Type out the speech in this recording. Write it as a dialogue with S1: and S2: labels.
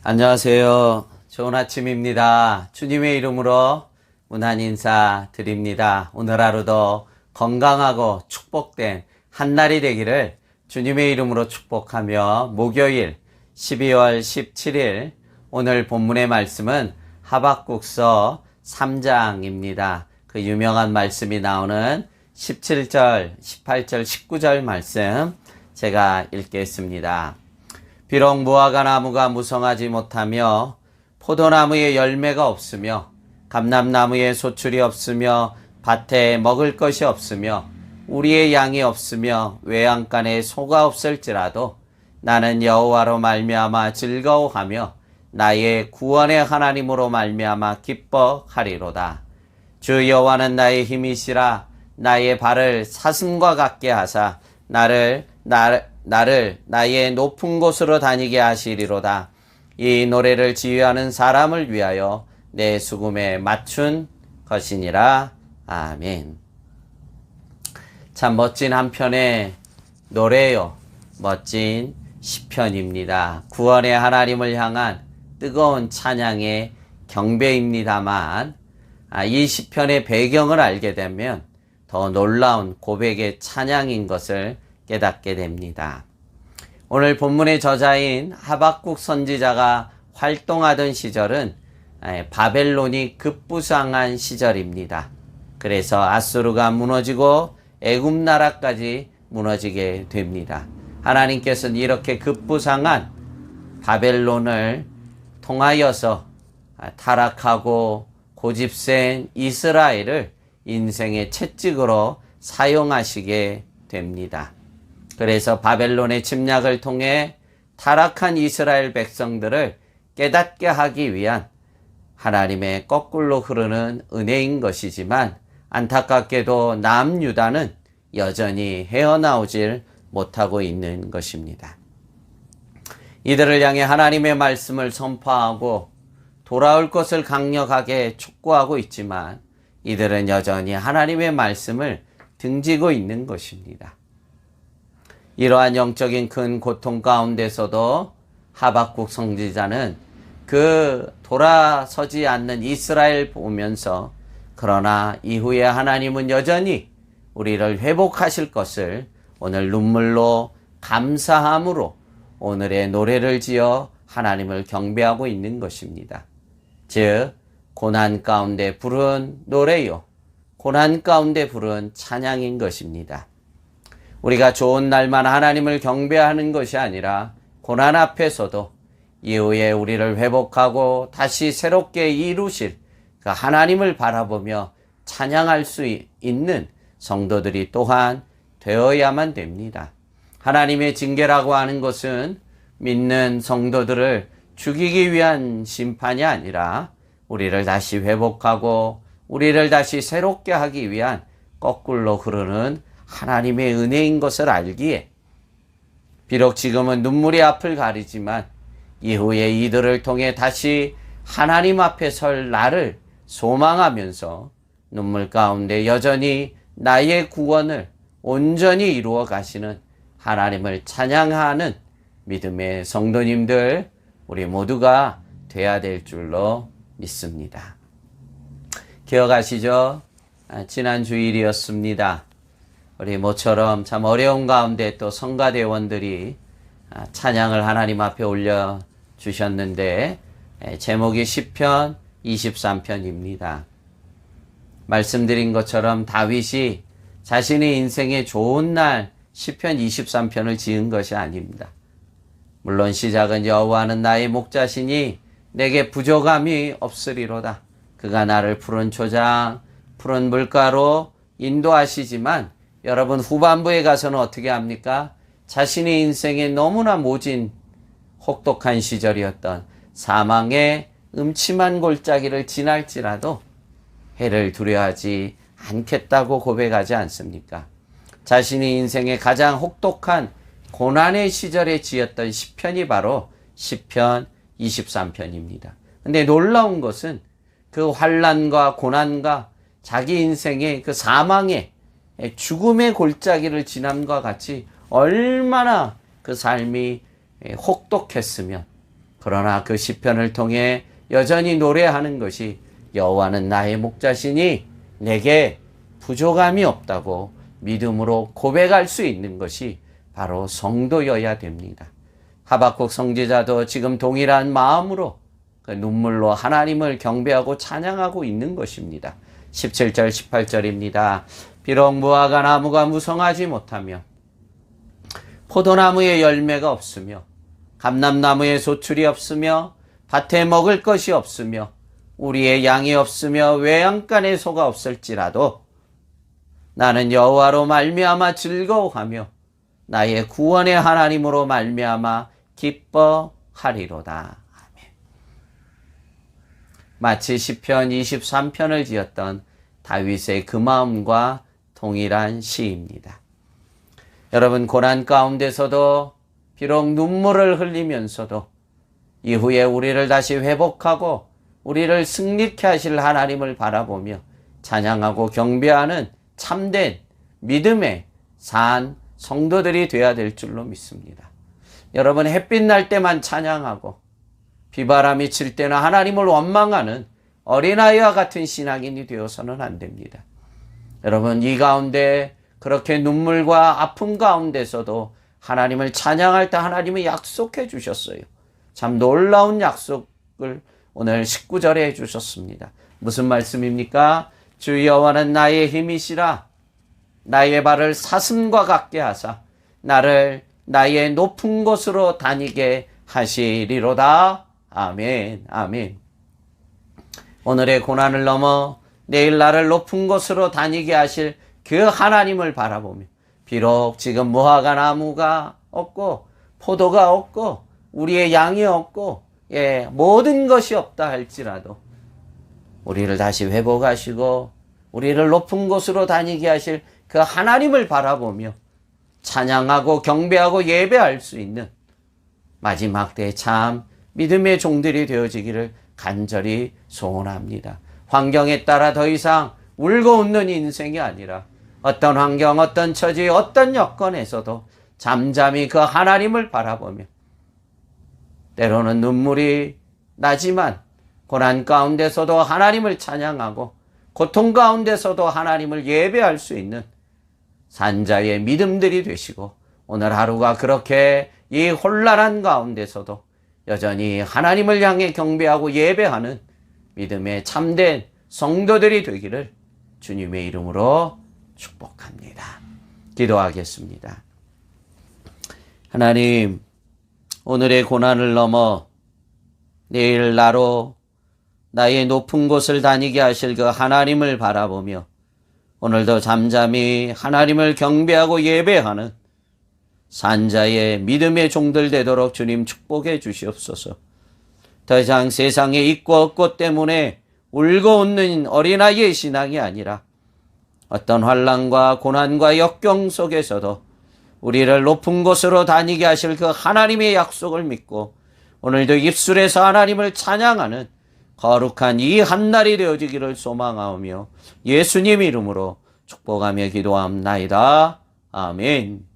S1: 안녕하세요. 좋은 아침입니다. 주님의 이름으로 문안 인사 드립니다. 오늘 하루도 건강하고 축복된 한날이 되기를 주님의 이름으로 축복하며 목요일 12월 17일 오늘 본문의 말씀은 하박국서 3장입니다. 그 유명한 말씀이 나오는 17절, 18절, 19절 말씀 제가 읽겠습니다. 비록 무화과 나무가 무성하지 못하며 포도나무에 열매가 없으며 감람나무에 소출이 없으며 밭에 먹을 것이 없으며 우리의 양이 없으며 외양간에 소가 없을지라도 나는 여호와로 말미암아 즐거워하며 나의 구원의 하나님으로 말미암아 기뻐하리로다. 주 여호와는 나의 힘이시라. 나의 발을 사슴과 같게 하사 나를 나의 높은 곳으로 다니게 하시리로다. 이 노래를 지휘하는 사람을 위하여 내 수금에 맞춘 것이니라. 아멘. 참 멋진 한 편의 노래요. 멋진 시편입니다. 구원의 하나님을 향한 뜨거운 찬양의 경배입니다만 이 시편의 배경을 알게 되면 더 놀라운 고백의 찬양인 것을 깨닫게 됩니다. 오늘 본문의 저자인 하박국 선지자가 활동하던 시절은 바벨론이 급부상한 시절입니다. 그래서 아수르가 무너지고 애굽 나라까지 무너지게 됩니다. 하나님께서는 이렇게 급부상한 바벨론을 통하여서 타락하고 고집센 이스라엘을 인생의 채찍으로 사용하시게 됩니다. 그래서 바벨론의 침략을 통해 타락한 이스라엘 백성들을 깨닫게 하기 위한 하나님의 거꾸로 흐르는 은혜인 것이지만 안타깝게도 남유다는 여전히 헤어나오질 못하고 있는 것입니다. 이들을 향해 하나님의 말씀을 선포하고 돌아올 것을 강력하게 촉구하고 있지만 이들은 여전히 하나님의 말씀을 등지고 있는 것입니다. 이러한 영적인 큰 고통 가운데서도 하박국 선지자는 그 돌아서지 않는 이스라엘 보면서 그러나 이후에 하나님은 여전히 우리를 회복하실 것을 오늘 눈물로 감사함으로 오늘의 노래를 지어 하나님을 경배하고 있는 것입니다. 즉 고난 가운데 부른 노래요, 고난 가운데 부른 찬양인 것입니다. 우리가 좋은 날만 하나님을 경배하는 것이 아니라 고난 앞에서도 이후에 우리를 회복하고 다시 새롭게 이루실 그 하나님을 바라보며 찬양할 수 있는 성도들이 또한 되어야만 됩니다. 하나님의 징계라고 하는 것은 믿는 성도들을 죽이기 위한 심판이 아니라 우리를 다시 회복하고 우리를 다시 새롭게 하기 위한 거꾸로 흐르는 하나님의 은혜인 것을 알기에 비록 지금은 눈물이 앞을 가리지만 이후에 이들을 통해 다시 하나님 앞에 설 나를 소망하면서 눈물 가운데 여전히 나의 구원을 온전히 이루어 가시는 하나님을 찬양하는 믿음의 성도님들 우리 모두가 돼야 될 줄로 믿습니다. 기억하시죠? 지난 주일이었습니다. 우리 모처럼 참 어려운 가운데 또 성가대원들이 찬양을 하나님 앞에 올려주셨는데 제목이 시편 23편입니다. 말씀드린 것처럼 다윗이 자신의 인생의 좋은 날 시편 23편을 지은 것이 아닙니다. 물론 시작은 여호와는 나의 목자시니 내게 부족함이 없으리로다. 그가 나를 푸른 초장, 푸른 물가로 인도하시지만 여러분 후반부에 가서는 어떻게 합니까? 자신의 인생에 너무나 모진 혹독한 시절이었던 사망의 음침한 골짜기를 지날지라도 해를 두려워하지 않겠다고 고백하지 않습니까? 자신의 인생의 가장 혹독한 고난의 시절에 지었던 시편이 바로 시편 23편입니다. 근데 놀라운 것은 그 환난과 고난과 자기 인생의 그 사망의 죽음의 골짜기를 지남과 같이 얼마나 그 삶이 혹독했으면 그러나 그 시편을 통해 여전히 노래하는 것이 여호와는 나의 목자시니 내게 부족함이 없다고 믿음으로 고백할 수 있는 것이 바로 성도여야 됩니다. 하박국 선지자도 지금 동일한 마음으로 그 눈물로 하나님을 경배하고 찬양하고 있는 것입니다. 17절 18절입니다. 비록 무화과 나무가 무성하지 못하며 포도나무에 열매가 없으며 감람나무에 소출이 없으며 밭에 먹을 것이 없으며 우리의 양이 없으며 외양간에 소가 없을지라도 나는 여호와로 말미암아 즐거워하며 나의 구원의 하나님으로 말미암아 기뻐하리로다. 아멘. 마치 시편 23편을 지었던 다윗의 그 마음과 동일한 시입니다. 여러분, 고난 가운데서도 비록 눈물을 흘리면서도 이후에 우리를 다시 회복하고 우리를 승리케 하실 하나님을 바라보며 찬양하고 경배하는 참된 믿음의 산 성도들이 되어야 될 줄로 믿습니다. 여러분, 햇빛 날 때만 찬양하고 비바람이 칠 때는 하나님을 원망하는 어린아이와 같은 신앙인이 되어서는 안 됩니다. 여러분, 이 가운데 그렇게 눈물과 아픔 가운데서도 하나님을 찬양할 때 하나님은 약속해 주셨어요. 참 놀라운 약속을 오늘 19절에 해 주셨습니다. 무슨 말씀입니까? 주 여호와는 나의 힘이시라. 나의 발을 사슴과 같게 하사 나를 나의 높은 곳으로 다니게 하시리로다. 아멘, 아멘. 오늘의 고난을 넘어 내일 나를 높은 곳으로 다니게 하실 그 하나님을 바라보며 비록 지금 무화과 나무가 없고 포도가 없고 우리의 양이 없고 모든 것이 없다 할지라도 우리를 다시 회복하시고 우리를 높은 곳으로 다니게 하실 그 하나님을 바라보며 찬양하고 경배하고 예배할 수 있는 마지막 때에 참 믿음의 종들이 되어지기를 간절히 소원합니다. 환경에 따라 더 이상 울고 웃는 인생이 아니라 어떤 환경, 어떤 처지, 어떤 여건에서도 잠잠히 그 하나님을 바라보며 때로는 눈물이 나지만 고난 가운데서도 하나님을 찬양하고 고통 가운데서도 하나님을 예배할 수 있는 산자의 믿음들이 되시고 오늘 하루가 그렇게 이 혼란한 가운데서도 여전히 하나님을 향해 경배하고 예배하는 믿음의 참된 성도들이 되기를 주님의 이름으로 축복합니다. 기도하겠습니다. 하나님, 오늘의 고난을 넘어 내일 나로 나의 높은 곳을 다니게 하실 그 하나님을 바라보며 오늘도 잠잠히 하나님을 경배하고 예배하는 산자의 믿음의 종들 되도록 주님 축복해 주시옵소서. 더 이상 세상에 있고 없고 때문에 울고 웃는 어린아이의 신앙이 아니라 어떤 환난과 고난과 역경 속에서도 우리를 높은 곳으로 다니게 하실 그 하나님의 약속을 믿고 오늘도 입술에서 하나님을 찬양하는 거룩한 이 한날이 되어지기를 소망하오며 예수님 이름으로 축복하며 기도합나이다. 아멘.